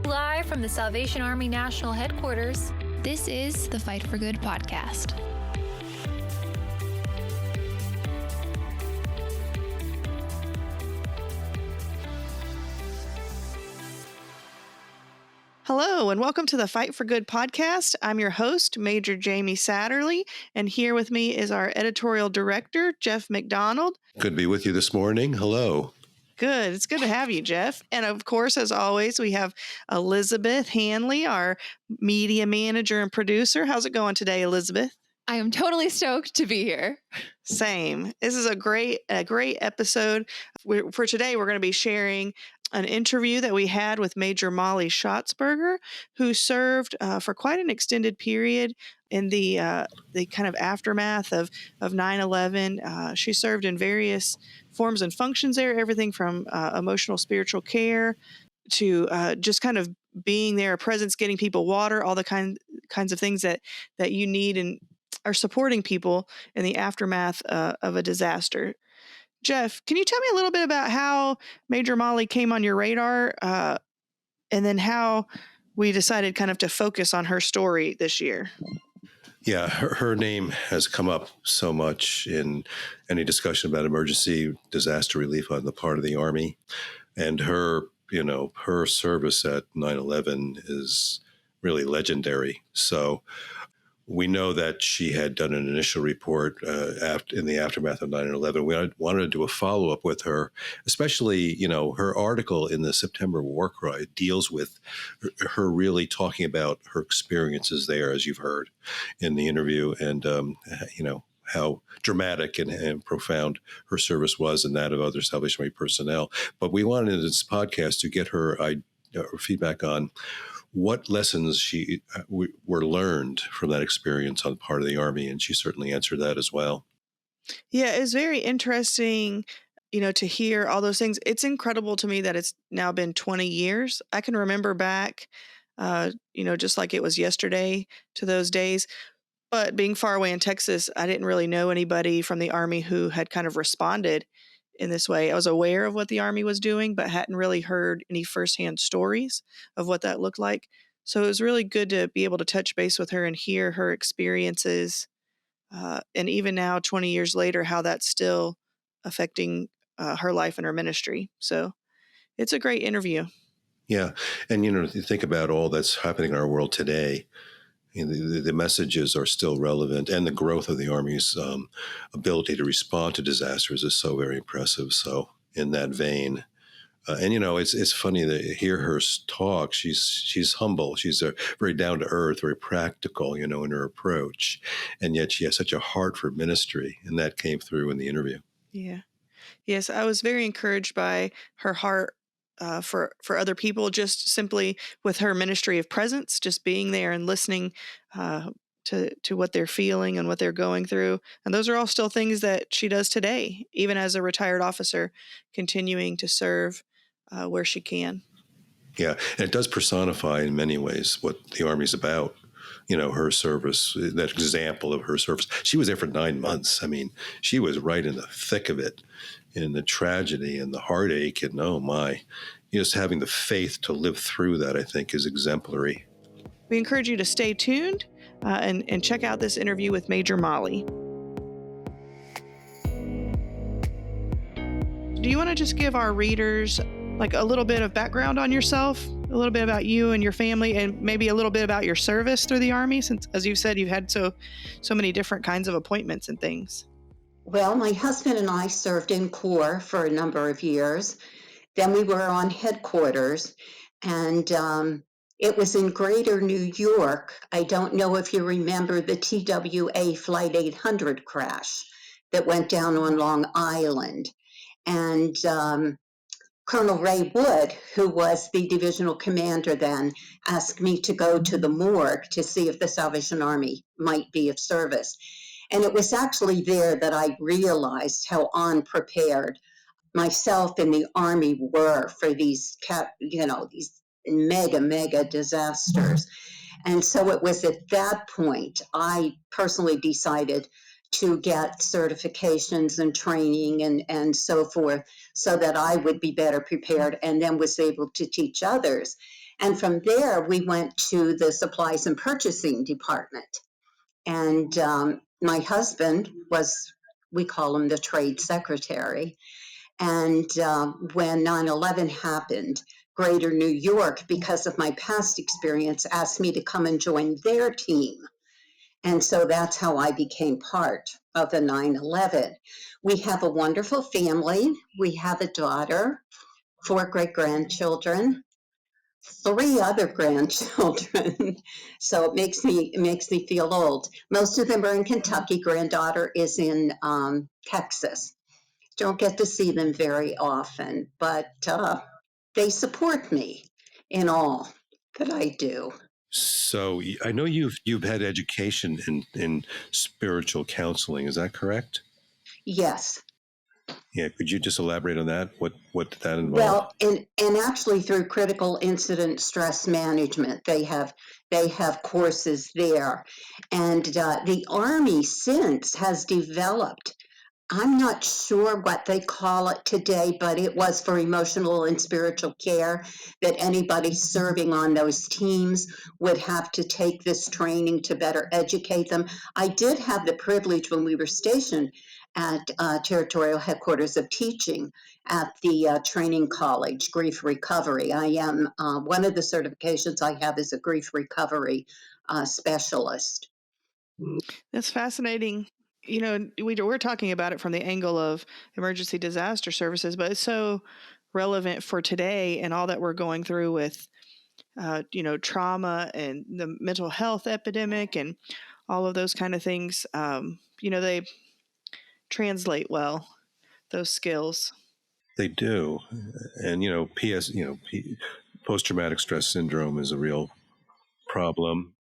Live from the Salvation Army National Headquarters, this is the Fight for Good podcast. Hello, and welcome to the Fight for Good podcast. I'm your host, Major Jamie Satterley, and here with me is our editorial director, Jeff McDonald. Good to be with you this morning. Hello. Good. It's good to have you, Jeff. And of course, as always, we have Elizabeth Hanley, our media manager and producer. How's it going today, Elizabeth? I am totally stoked to be here. Same. This is a great episode. For today, we're going to be sharing an interview that we had with Major Molly Shotzberger, who served for quite an extended period in the kind of aftermath of 9/11. She served in various forms and functions there, everything from emotional spiritual care to just kind of being there, a presence, getting people water, all the kinds of things that you need and are supporting people in the aftermath of a disaster. Jeff, can you tell me a little bit about how Major Molly came on your radar and then how we decided kind of to focus on her story this year? Yeah, her name has come up so much in any discussion about emergency disaster relief on the part of the Army. And her service at 9/11 is really legendary. So we know that she had done an initial report in the aftermath of 9/11. We wanted to do a follow-up with her, especially, her article in the September War Cry deals with her really talking about her experiences there, as you've heard in the interview, and, how dramatic and profound her service was and that of other Salvation Army personnel. But we wanted in this podcast to get her feedback on what lessons were learned from that experience on the part of the Army, and she certainly answered that as well. Yeah, it's very interesting, to hear all those things. It's incredible to me that it's now been 20 years. I can remember back, just like it was yesterday to those days. But being far away in Texas, I didn't really know anybody from the Army who had kind of responded in this way. I was aware of what the Army was doing, but hadn't really heard any firsthand stories of what that looked like. So it was really good to be able to touch base with her and hear her experiences. And even now, 20 years later, how that's still affecting her life and her ministry. So it's a great interview. Yeah. And, you think about all that's happening in our world today. The messages are still relevant, and the growth of the Army's ability to respond to disasters is so very impressive. So in that vein, it's funny to hear her talk. She's humble. She's very down to earth, very practical, in her approach, and yet she has such a heart for ministry, and that came through in the interview. Yeah. Yes, I was very encouraged by her heart for other people, just simply with her ministry of presence, just being there and listening to what they're feeling and what they're going through. And those are all still things that she does today, even as a retired officer, continuing to serve where she can. Yeah, and it does personify in many ways what the Army's about. Her service, that example of her service. She was there for 9 months. I mean, she was right in the thick of it, in the tragedy and the heartache. And oh my, just having the faith to live through that, I think, is exemplary. We encourage you to stay tuned and check out this interview with Major Molly. Do you want to just give our readers a little bit of background on yourself, a little bit about you and your family, and maybe a little bit about your service through the Army, since, as you've said, you've had so many different kinds of appointments and things? Well, my husband and I served in Corps for a number of years. Then we were on headquarters, and it was in Greater New York. I don't know if you remember the TWA Flight 800 crash that went down on Long Island. And Colonel Ray Wood, who was the divisional commander then, asked me to go to the morgue to see if the Salvation Army might be of service. And it was actually there that I realized how unprepared myself and the Army were for these mega disasters. And so it was at that point I personally decided to get certifications and training and so forth so that I would be better prepared, and then was able to teach others. And from there, we went to the supplies and purchasing department. And my husband was, we call him the trade secretary. And when 9/11 happened, Greater New York, because of my past experience, asked me to come and join their team. And so that's how I became part of the 9/11. We have a wonderful family. We have a daughter, 4 great-grandchildren, 3 other grandchildren. So it makes me feel old. Most of them are in Kentucky. Granddaughter is in Texas. Don't get to see them very often, but they support me in all that I do. So I know you've had education in spiritual counseling. Is that correct? Yes. Yeah. Could you just elaborate on that? What did that involve? Well, and actually through critical incident stress management, they have courses there, and the Army since has developed. I'm not sure what they call it today, but it was for emotional and spiritual care that anybody serving on those teams would have to take this training to better educate them. I did have the privilege when we were stationed at territorial headquarters of teaching at the training college, grief recovery. I am, one of the certifications I have is a grief recovery specialist. That's fascinating. We're talking about it from the angle of emergency disaster services, but it's so relevant for today and all that we're going through with, trauma and the mental health epidemic and all of those kind of things. They translate well, those skills. They do, and post-traumatic stress syndrome is a real problem.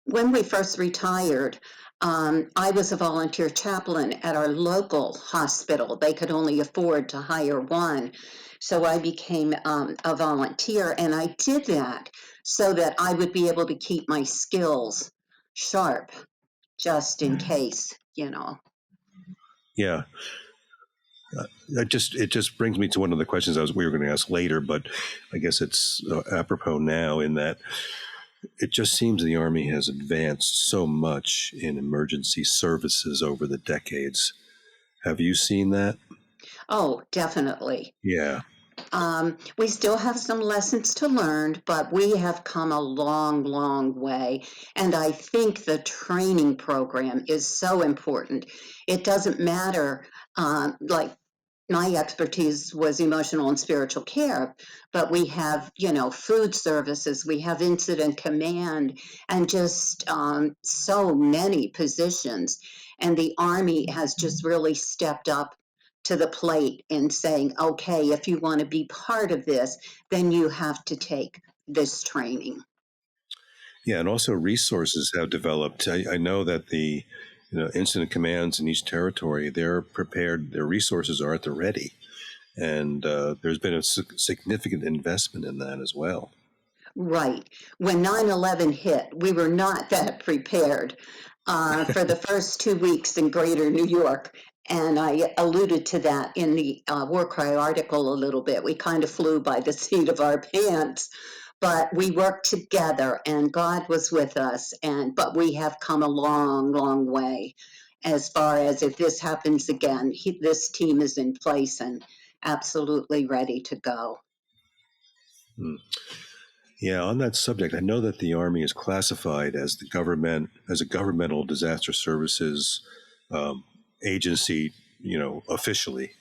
When we first retired, I was a volunteer chaplain at our local hospital. They could only afford to hire one. So I became a volunteer, and I did that so that I would be able to keep my skills sharp just in case. Yeah. It just brings me to one of the questions we were going to ask later, but I guess it's apropos now in that it just seems the Army has advanced so much in emergency services over the decades. Have you seen that? Oh, definitely. Yeah. We still have some lessons to learn, but we have come a long, long way. And I think the training program is so important. It doesn't matter, like my expertise was emotional and spiritual care, but we have, food services, we have incident command, and just so many positions. And the Army has just really stepped up to the plate in saying, okay, if you want to be part of this, then you have to take this training. Yeah, and also resources have developed. I know that the incident commands in each territory, they're prepared, their resources are at the ready. And there's been a significant investment in that as well. Right. When 9/11 hit, we were not that prepared for the first 2 weeks in Greater New York. And I alluded to that in the War Cry article a little bit. We kind of flew by the seat of our pants, but we worked together and God was with us. But we have come a long, long way as far as if this happens again, this team is in place and absolutely ready to go. Hmm. Yeah, on that subject, I know that the Army is classified as a governmental disaster services agency, officially.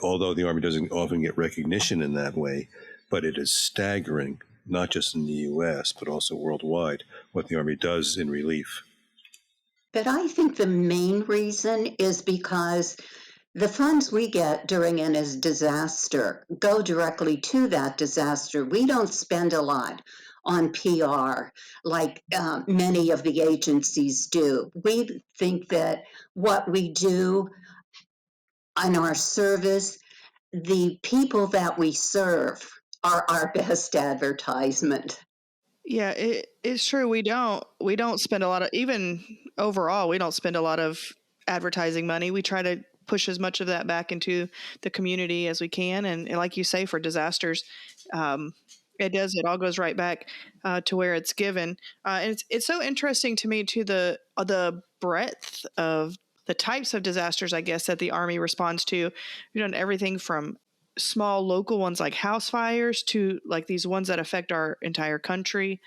Although the Army doesn't often get recognition in that way, but it is staggering, not just in the U.S., but also worldwide, what the Army does in relief. But I think the main reason is because the funds we get during a disaster go directly to that disaster. We don't spend a lot on PR like many of the agencies do. We think that what we do in our service, the people that we serve are our best advertisement. Yeah, it's true. We don't spend a lot of, even overall, we don't spend a lot of advertising money. We try to push as much of that back into the community as we can. And like you say, for disasters, It does. It all goes right back to where it's given. And it's so interesting to me too, the breadth of the types of disasters, I guess, that the Army responds to. You've done everything from small local ones like house fires to like these ones that affect our entire country,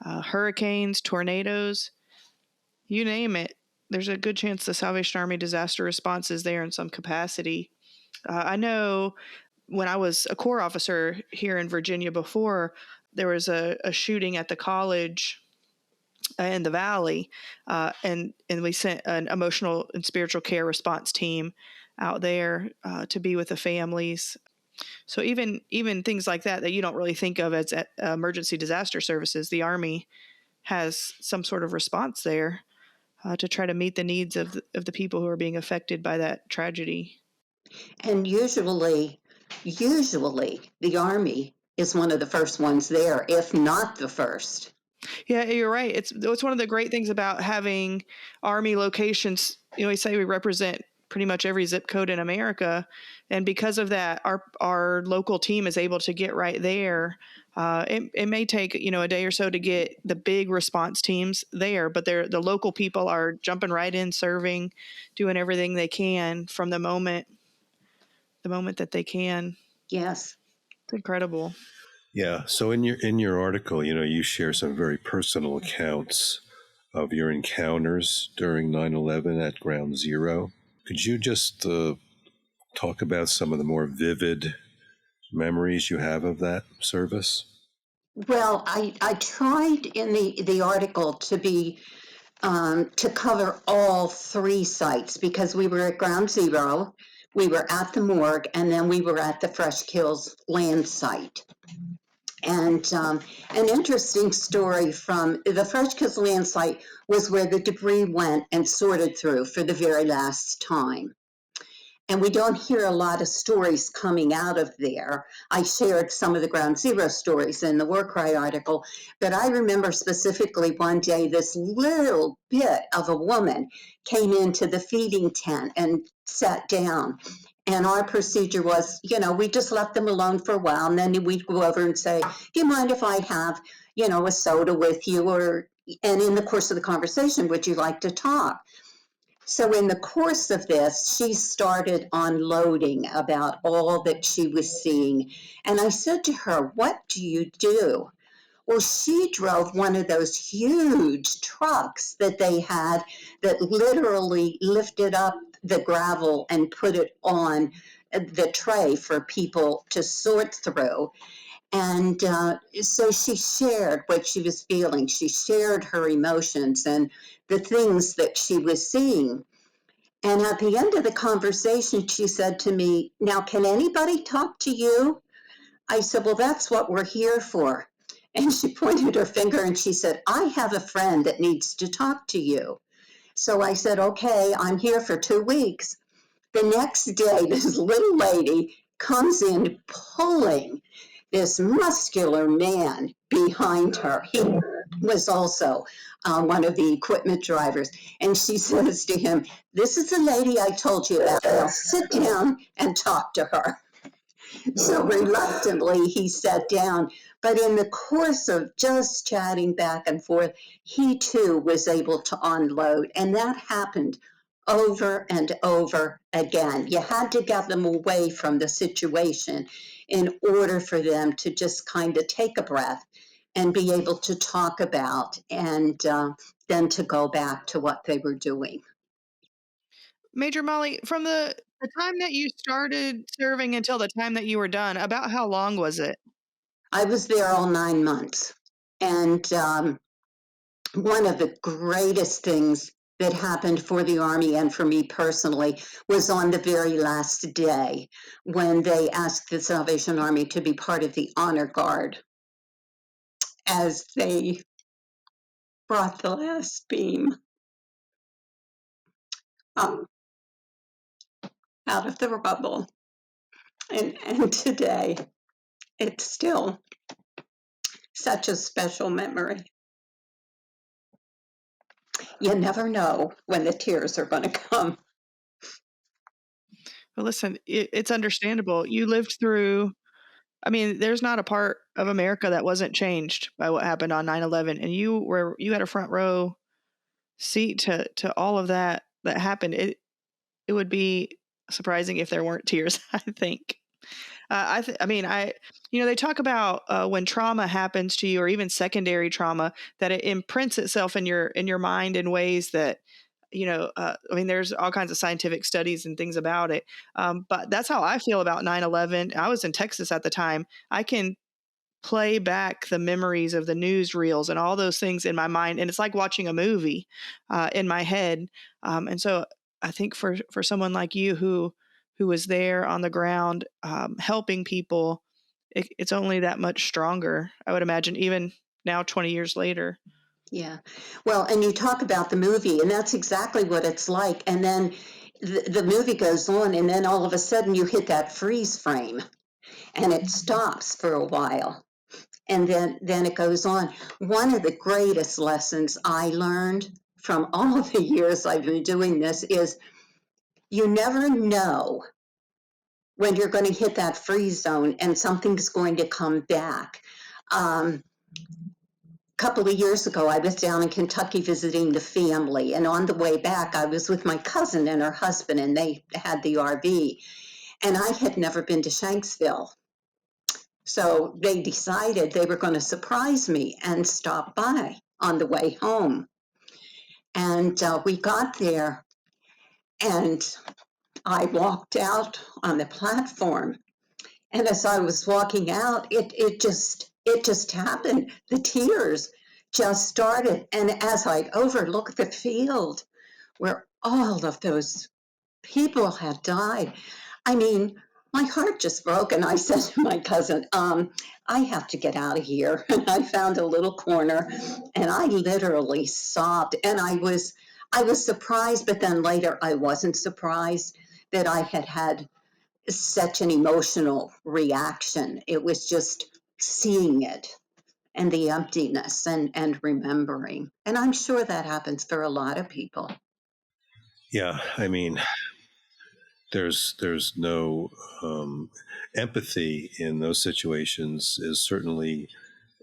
hurricanes, tornadoes, you name it. There's a good chance the Salvation Army disaster response is there in some capacity. I know when I was a Corps officer here in Virginia before, there was a shooting at the college in the Valley, and we sent an emotional and spiritual care response team out there to be with the families. So even things like that you don't really think of as emergency disaster services, the Army has some sort of response there to try to meet the needs of the people who are being affected by that tragedy. And usually the Army is one of the first ones there, if not the first. Yeah, you're right. It's one of the great things about having Army locations. We say we represent pretty much every zip code in America, and because of that, our local team is able to get right there. It may take a day or so to get the big response teams there, but the local people are jumping right in, serving, doing everything they can from the moment that they can. Yes. It's incredible. Yeah. So in your article, you share some very personal accounts of your encounters during 9/11 at Ground Zero. Could you just talk about some of the more vivid memories you have of that service? Well, I tried in the article to cover all three sites because we were at Ground Zero, we were at the morgue, and then we were at the Fresh Kills land site. And an interesting story from the Fresh Kills land site was where the debris went and sorted through for the very last time. And we don't hear a lot of stories coming out of there. I shared some of the Ground Zero stories in the War Cry article, but I remember specifically one day this little bit of a woman came into the feeding tent and sat down. And our procedure was, we just left them alone for a while, and then we'd go over and say, do you mind if I have, a soda with you? And in the course of the conversation, would you like to talk? So in the course of this, she started unloading about all that she was seeing. And I said to her, what do you do? Well, she drove one of those huge trucks that they had that literally lifted up the gravel and put it on the tray for people to sort through. And so she shared what she was feeling. She shared her emotions and the things that she was seeing. And at the end of the conversation, she said to me, now, can anybody talk to you? I said, well, that's what we're here for. And she pointed her finger and she said, I have a friend that needs to talk to you. So I said, okay, I'm here for 2 weeks. The next day, this little lady comes in pulling this muscular man behind her. He was also one of the equipment drivers. And she says to him, this is the lady I told you about. Now sit down and talk to her. So reluctantly, he sat down. But in the course of just chatting back and forth, he too was able to unload. And that happened over and over again. You had to get them away from the situation in order for them to just kind of take a breath and be able to talk about and then to go back to what they were doing. Major Molly, from the time that you started serving until the time that you were done, about how long was it? I was there all 9 months. And one of the greatest things that happened for the Army and for me personally was on the very last day when they asked the Salvation Army to be part of the honor guard as they brought the last beam out of the rubble. And today, it's still such a special memory. You never know when the tears are going to come. Well, listen, it's understandable. You lived through I mean, there's not a part of America that wasn't changed by what happened on 9/11, and you had a front row seat to all of that happened. It would be surprising if there weren't tears, I think. I mean, they talk about when trauma happens to you, or even secondary trauma, that it imprints itself in your mind in ways that, I mean, there's all kinds of scientific studies and things about it. But that's how I feel about 9/11. I was in Texas at the time. I can play back the memories of the newsreels and all those things in my mind, and it's like watching a movie in my head. And so I think for someone like you who was there on the ground helping people, it's only that much stronger, I would imagine, even now 20 years later. Yeah. Well, and you talk about the movie, and that's exactly what it's like. And then the movie goes on, and then all of a sudden you hit that freeze frame, and it stops for a while. And then it goes on. One of the greatest lessons I learned from all of the years I've been doing this is you never know when you're going to hit that freeze zone and something's going to come back. Couple of years ago, I was down in Kentucky visiting the family, and on the way back, I was with my cousin and her husband, and they had the RV, and I had never been to Shanksville. So they decided they were going to surprise me and stop by on the way home. And we got there, and I walked out on the platform. And as I was walking out, it just happened. The tears just started. And as I overlooked the field where all of those people had died, I mean, my heart just broke. And I said to my cousin, I have to get out of here. And I found a little corner, and I literally sobbed. And I was surprised, but then later I wasn't surprised that I had such an emotional reaction. It was just seeing it and the emptiness and remembering. And I'm sure that happens for a lot of people. Yeah, I mean, there's no empathy in those situations is certainly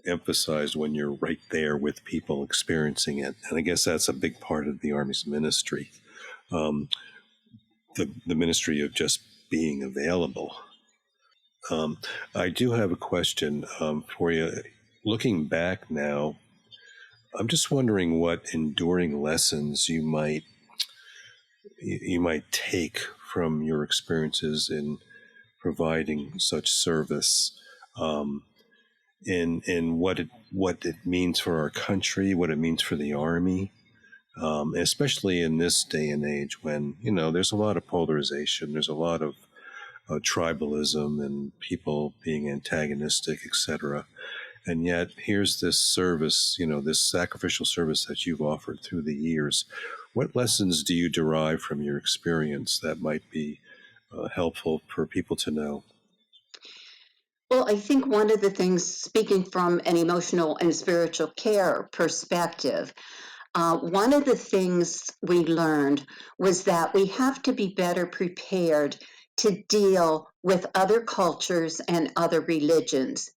emphasized when you're right there with people experiencing it, and I guess that's a big part of the Army's ministry, the ministry of just being available. I do have a question for you. Looking back now, I'm just wondering what enduring lessons you might take from your experiences in providing such service, in what it means for our country, what it means for the Army, especially in this day and age when there's a lot of polarization, there's a lot of tribalism and people being antagonistic, etc. And yet here's this service, this sacrificial service that you've offered through the years. What lessons do you derive from your experience that might be helpful for people to know? Well, I think one of the things, speaking from an emotional and spiritual care perspective, one of the things we learned was that we have to be better prepared to deal with other cultures and other religions.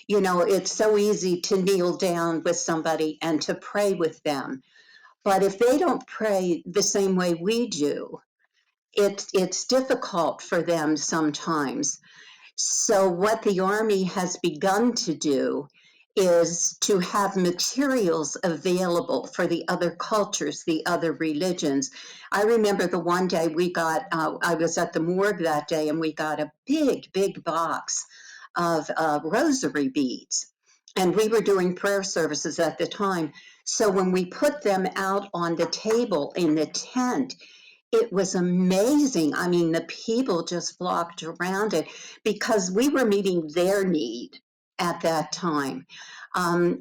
It's so easy to kneel down with somebody and to pray with them. But if they don't pray the same way we do, it's difficult for them sometimes. So what the Army has begun to do is to have materials available for the other cultures, the other religions. I remember the one day I was at the morgue that day, and we got a big, big box of rosary beads. And we were doing prayer services at the time. So when we put them out on the table in the tent, it was amazing. I mean, the people just flocked around it because we were meeting their need at that time.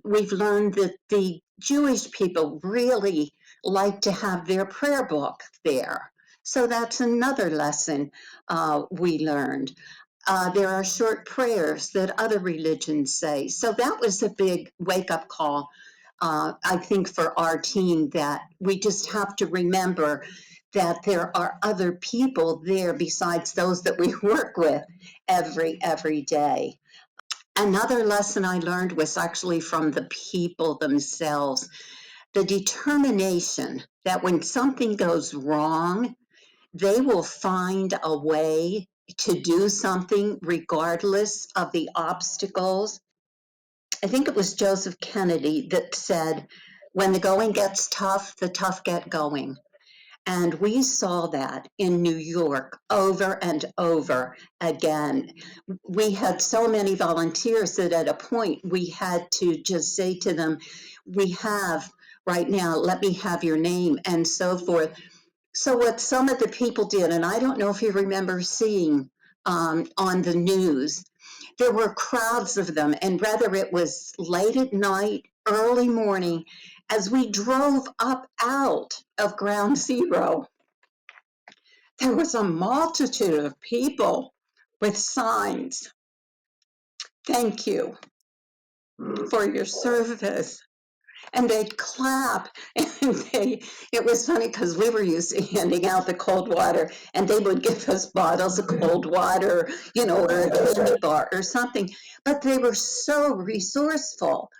We've learned that the Jewish people really like to have their prayer book there. So that's another lesson we learned. There are short prayers that other religions say. So that was a big wake-up call, I think, for our team, that we just have to remember that there are other people there besides those that we work with every day. Another lesson I learned was actually from the people themselves. The determination that when something goes wrong, they will find a way to do something regardless of the obstacles. I think it was Joseph Kennedy that said, when the going gets tough, the tough get going. And we saw that in New York over and over again. We had so many volunteers that at a point we had to just say to them, we have right now, let me have your name and so forth. So what some of the people did, and I don't know if you remember seeing on the news, there were crowds of them, and whether it was late at night, early morning, as we drove up out of Ground Zero, there was a multitude of people with signs. Thank you for your service. And they'd clap, and it was funny because we were used to handing out the cold water, and they would give us bottles of cold water, or a candy bar or something. But they were so resourceful.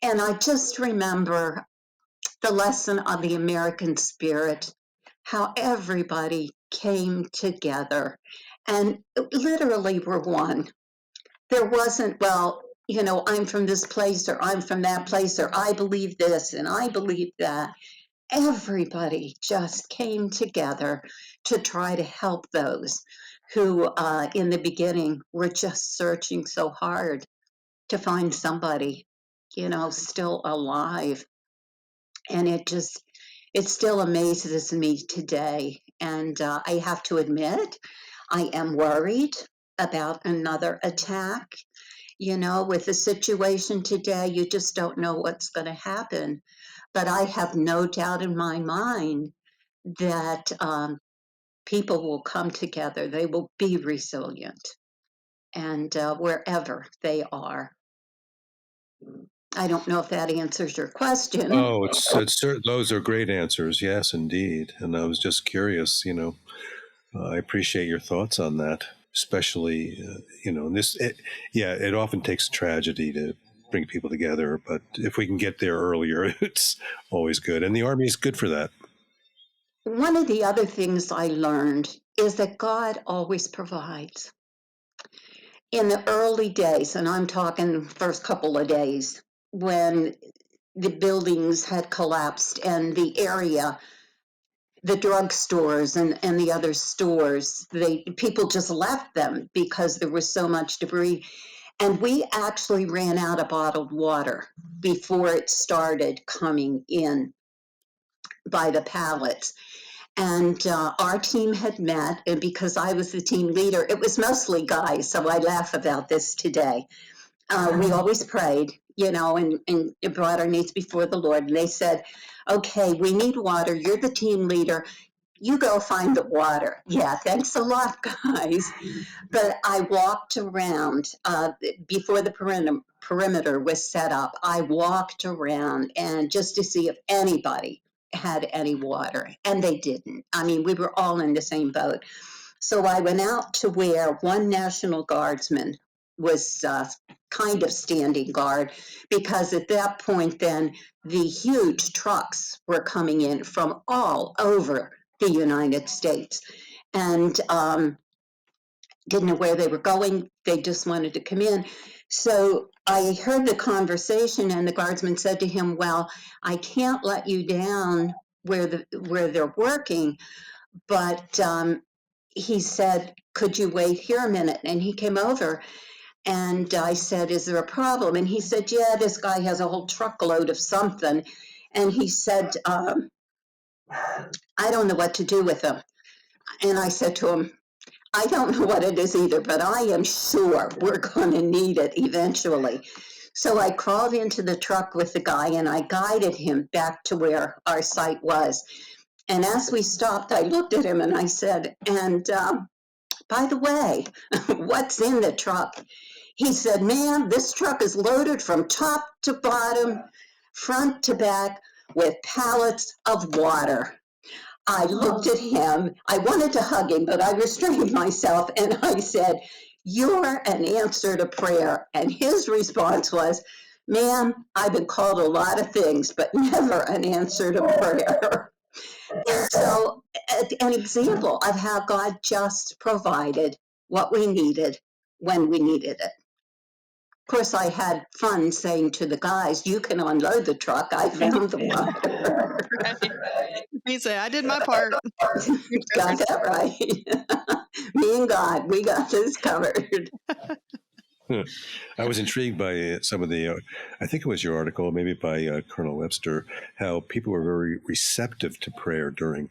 And I just remember the lesson on the American spirit, how everybody came together and literally were one. There wasn't, well, I'm from this place or I'm from that place or I believe this and I believe that. Everybody just came together to try to help those who in the beginning were just searching so hard to find somebody, still alive. And it still amazes me today. And I have to admit, I am worried about another attack. With the situation today, you just don't know what's going to happen. But I have no doubt in my mind that people will come together. They will be resilient, and wherever they are. I don't know if that answers your question. Oh, those are great answers. Yes, indeed. And I was just curious, I appreciate your thoughts on that, especially, it often takes tragedy to bring people together, but if we can get there earlier, it's always good. And the Army is good for that. One of the other things I learned is that God always provides. In the early days, and I'm talking first couple of days, when the buildings had collapsed and the area, the drugstores and the other stores, people just left them because there was so much debris. And we actually ran out of bottled water before it started coming in by the pallets. And our team had met, and because I was the team leader, it was mostly guys, so I laugh about this today. We always prayed, and brought our needs before the Lord. And they said, okay, we need water. You're the team leader. You go find the water. Yeah, thanks a lot, guys. But I walked around before the perimeter was set up. I walked around and just to see if anybody had any water, and they didn't. I mean, we were all in the same boat. So I went out to where one National Guardsman was kind of standing guard, because at that point then the huge trucks were coming in from all over the United States, and didn't know where they were going. They just wanted to come in. So I heard the conversation, and the guardsman said to him, well, I can't let you down where they're working, but he said, could you wait here a minute? And he came over, and I said, is there a problem? And he said, yeah, this guy has a whole truckload of something. And he said, I don't know what to do with them. And I said to him, I don't know what it is either, but I am sure we're going to need it eventually. So I crawled into the truck with the guy, and I guided him back to where our site was. And as we stopped, I looked at him and I said, and by the way, what's in the truck? He said, ma'am, this truck is loaded from top to bottom, front to back, with pallets of water. I looked at him. I wanted to hug him, but I restrained myself, and I said, "You're an answer to prayer." And his response was, "Ma'am, I've been called a lot of things, but never an answer to prayer." And so, an example of how God just provided what we needed when we needed it. Of course, I had fun saying to the guys, "You can unload the truck. I found the water." Right. You say, I did my part. Got that right. Me and God, we got this covered. I was intrigued by some of the, I think it was your article, maybe by Colonel Webster, how people were very receptive to prayer during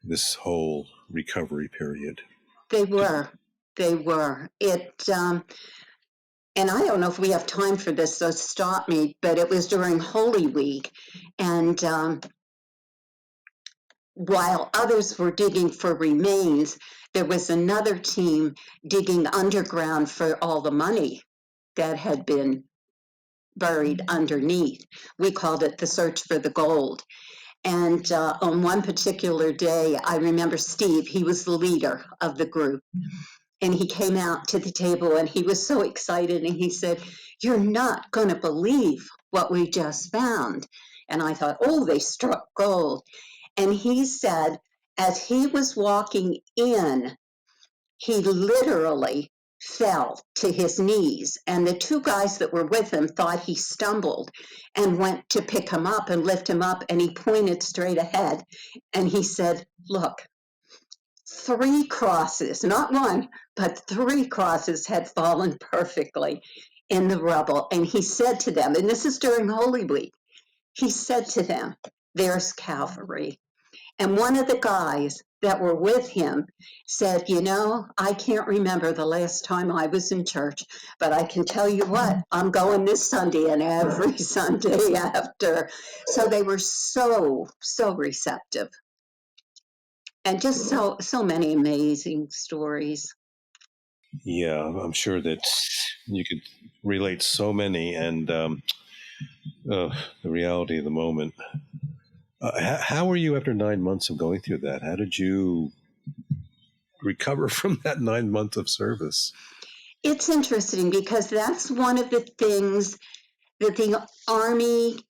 this whole recovery period. They were. And I don't know if we have time for this, so stop me, but it was during Holy Week. And while others were digging for remains, there was another team digging underground for all the money that had been buried underneath. We called it the search for the gold. And on one particular day, I remember Steve, he was the leader of the group. And he came out to the table and he was so excited and he said, "You're not going to believe what we just found." And I thought, oh, they struck gold. And he said, as he was walking in, he literally fell to his knees. And the two guys that were with him thought he stumbled and went to pick him up and lift him up. And he pointed straight ahead and he said, "Look, 3 crosses, not one, but 3 crosses had fallen perfectly in the rubble." And he said to them, and this is during Holy Week, he said to them, "There's Calvary." And one of the guys that were with him said, "I can't remember the last time I was in church, but I can tell you what, I'm going this Sunday and every Sunday after." So they were so receptive. And just so many amazing stories. Yeah, I'm sure that you could relate so many, and the reality of the moment. How were you after 9 months of going through that? How did you recover from that 9 months of service? It's interesting because that's one of the things that the Army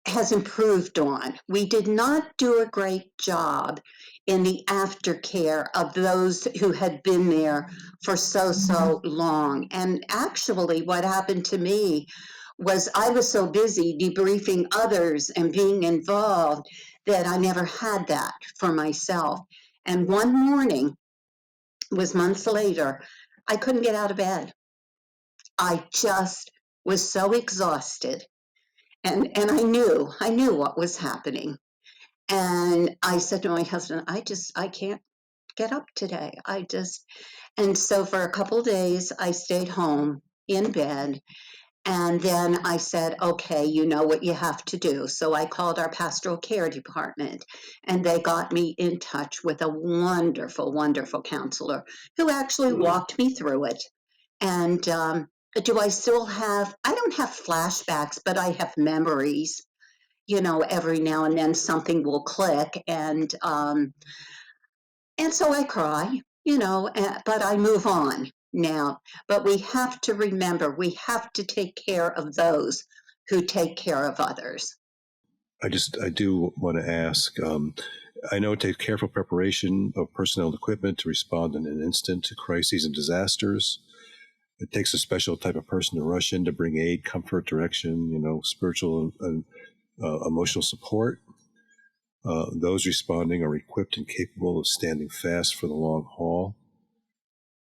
has improved on. We did not do a great job in the aftercare of those who had been there for so long. And actually, what happened to me was I was so busy debriefing others and being involved that I never had that for myself. And one morning, was months later, I couldn't get out of bed. I just was so exhausted. And I knew what was happening. And I said to my husband, I can't get up today. And so for a couple days, I stayed home in bed. And then I said, "Okay, you know what you have to do." So I called our pastoral care department and they got me in touch with a wonderful, wonderful counselor who actually walked me through it. And do I still have, I don't have flashbacks, but I have memories. Every now and then something will click. And so I cry, but I move on now. But we have to remember, we have to take care of those who take care of others. I do want to ask, I know it takes careful preparation of personnel and equipment to respond in an instant to crises and disasters. It takes a special type of person to rush in to bring aid, comfort, direction, spiritual and emotional support. Those responding are equipped and capable of standing fast for the long haul.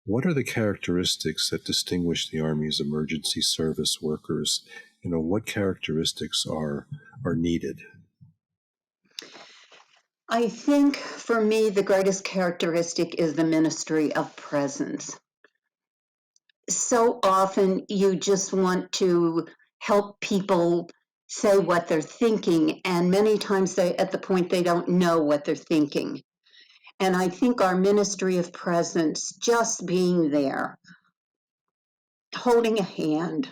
What are the characteristics that distinguish the Army's emergency service workers? What characteristics are needed? I think for me, the greatest characteristic is the ministry of presence. So often you just want to help people say what they're thinking, and many times at the point they don't know what they're thinking. And I think our ministry of presence, just being there, holding a hand,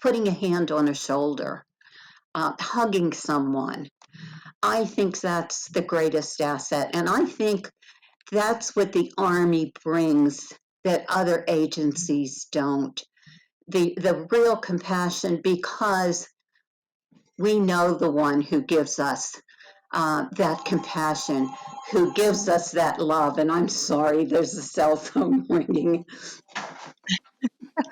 putting a hand on a shoulder, hugging someone, I think that's the greatest asset. And I think that's what the Army brings that other agencies don't. The real compassion, because we know the one who gives us that compassion, who gives us that love. And I'm sorry, there's a cell phone ringing.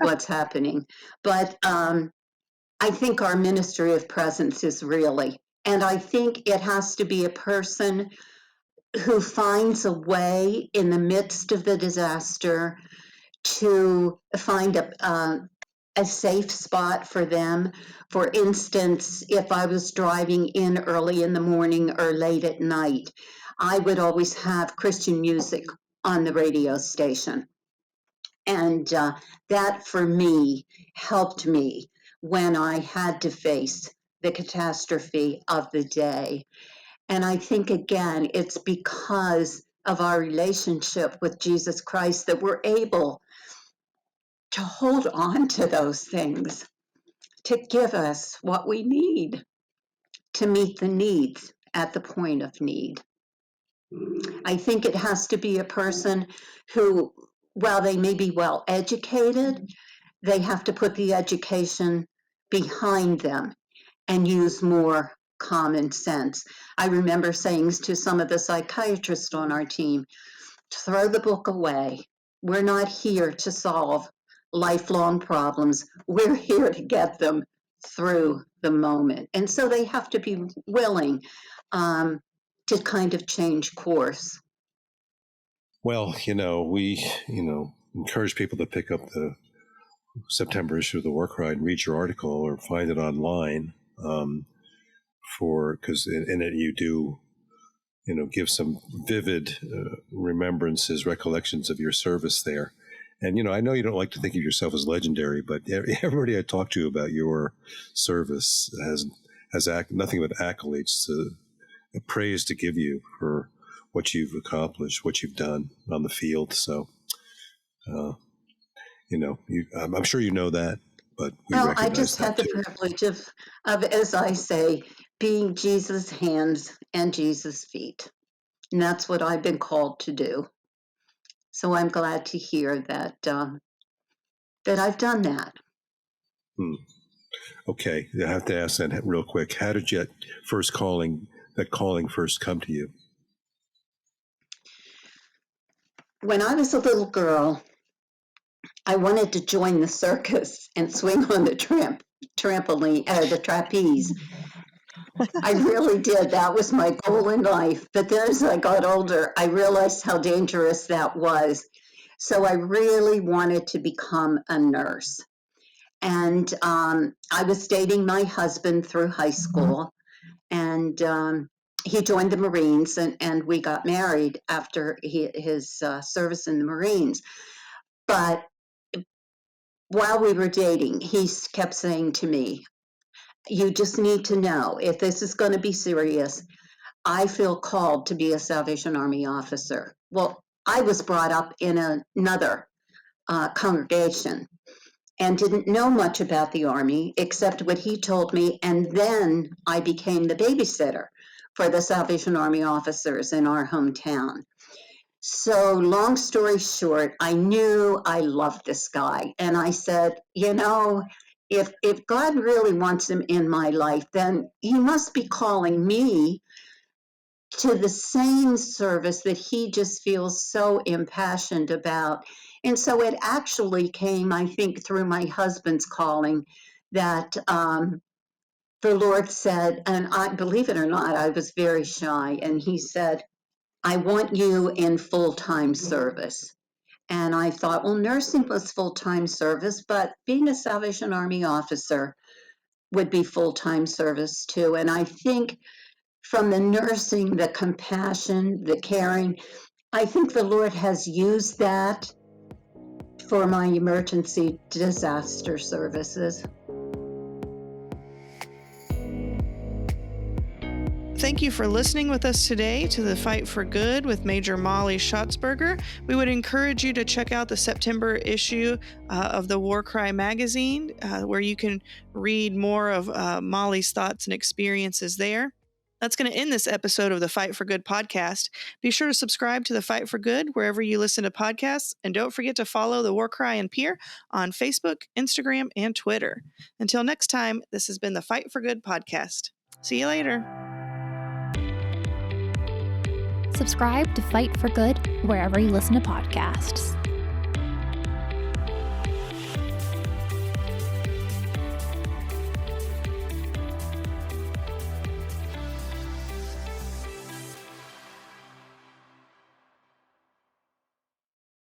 What's happening? But I think our ministry of presence is really, and I think it has to be a person who finds a way in the midst of the disaster to find a safe spot for them. For instance, if I was driving in early in the morning or late at night, I would always have Christian music on the radio station. And that for me helped me when I had to face the catastrophe of the day. And I think, again, it's because of our relationship with Jesus Christ that we're able to hold on to those things, to give us what we need to meet the needs at the point of need. I think it has to be a person who, while they may be well educated, they have to put the education behind them and use more common sense. I remember saying to some of the psychiatrists on our team, throw the book away. We're not here to solve lifelong problems. We're here to get them through the moment. And so they have to be willing to kind of change course. Well, we, encourage people to pick up the September issue of the War Cry and read your article or find it online because in it you do, give some vivid remembrances, recollections of your service there. And, I know you don't like to think of yourself as legendary, but everybody I talk to about your service has nothing but accolades, praise to give you for what you've accomplished, what you've done on the field. So, I'm sure you know that, but I just had the privilege of, as I say, being Jesus' hands and Jesus' feet. And that's what I've been called to do. So I'm glad to hear that that I've done that. Okay, I have to ask that real quick. How did that calling first come to you? When I was a little girl, I wanted to join the circus and swing on the trampoline, the trapeze. I really did. That was my goal in life. But then as I got older, I realized how dangerous that was. So I really wanted to become a nurse. And I was dating my husband through high school, and he joined the Marines, and we got married after his service in the Marines. But while we were dating, he kept saying to me, you just need to know, if this is going to be serious, I feel called to be a Salvation Army officer. Well, I was brought up in another congregation and didn't know much about the Army except what he told me. And then I became the babysitter for the Salvation Army officers in our hometown. So long story short, I knew I loved this guy. And I said, if God really wants him in my life, then he must be calling me to the same service that he just feels so impassioned about. And so it actually came, I think, through my husband's calling that the Lord said, and I believe it or not, I was very shy. And he said, I want you in full-time service. And I thought, well, nursing was full-time service, but being a Salvation Army officer would be full-time service too. And I think from the nursing, the compassion, the caring, I think the Lord has used that for my emergency disaster services. Thank you for listening with us today to The Fight for Good with Major Molly Shotzberger. We would encourage you to check out the September issue of the War Cry magazine, where you can read more of Molly's thoughts and experiences there. That's going to end this episode of the Fight for Good podcast. Be sure to subscribe to the Fight for Good wherever you listen to podcasts, and don't forget to follow the War Cry and Peer on Facebook, Instagram, and Twitter. Until next time, this has been the Fight for Good podcast. See you later. Subscribe to Fight for Good wherever you listen to podcasts.